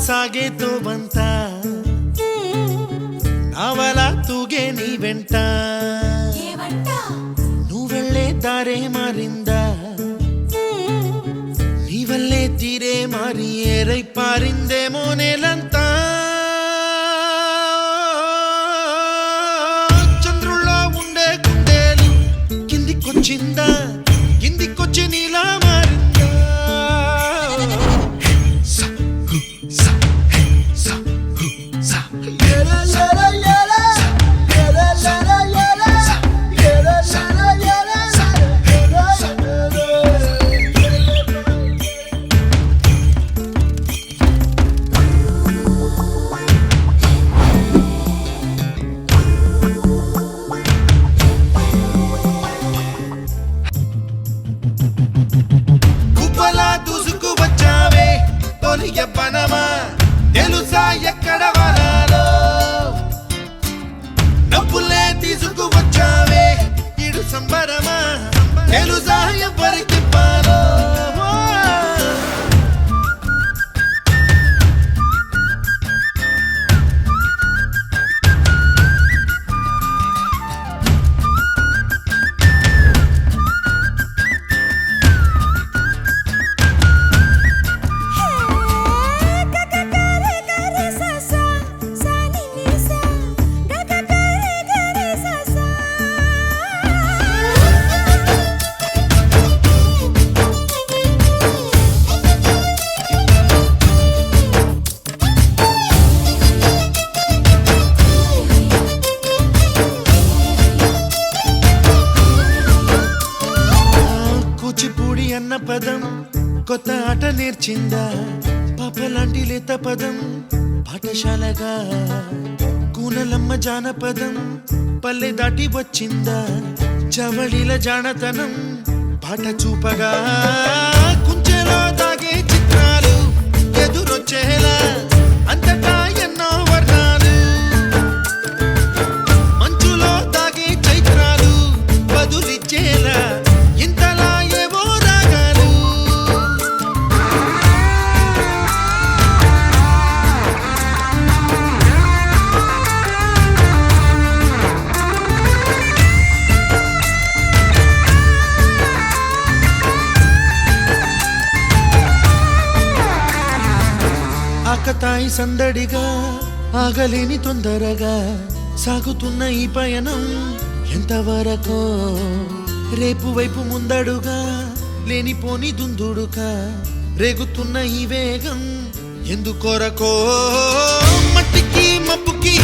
ಸಾಗೆ ತೋಬಂತ ನಾವಲ ತೂಗೆ ನೀ వెంట నువ్వెళ్ళే దారే మారింద నీవల్లే తీరే మారి ఏరై పారిందేమో నేలంతా చంద్రుల్లో ఉండే గుండెలు కిందికొచ్చిందా కిందికొచ్చి నీలా మారిందా యవ్వనమా తెలుసా ఎక్కడ వనాలో నవ్వులే తీసుకువచ్చావే ఇడు సంబరమా తెలుసా ఎవరికి పాలో అన్న పదం కొత్త ఆట నేర్చిందా పాపలాంటి లేత పదం పాఠశాలగా కూనలమ్మ జానపదం పల్లె దాటి వచ్చిందా చవళిల జానతనం పాట చూపగా కుంచెలో దాగే చిత్రాలు ఎదురొచ్చేలా అంతటా ఎన్నో వర్ణాలు మంచులో దాగే చైత్రాలు బదులిచ్చేలా ఇంతలా ఆకతాయి సందడిగా ఆగలేని తొందరగా సాగుతున్న ఈ పయనం ఎంతవరకో రేపు వైపు ముందడుగా లేనిపోని దుందుడుగా రేగుతున్న ఈ వేగం ఎందుకొరకో మట్టికి మబ్బుకి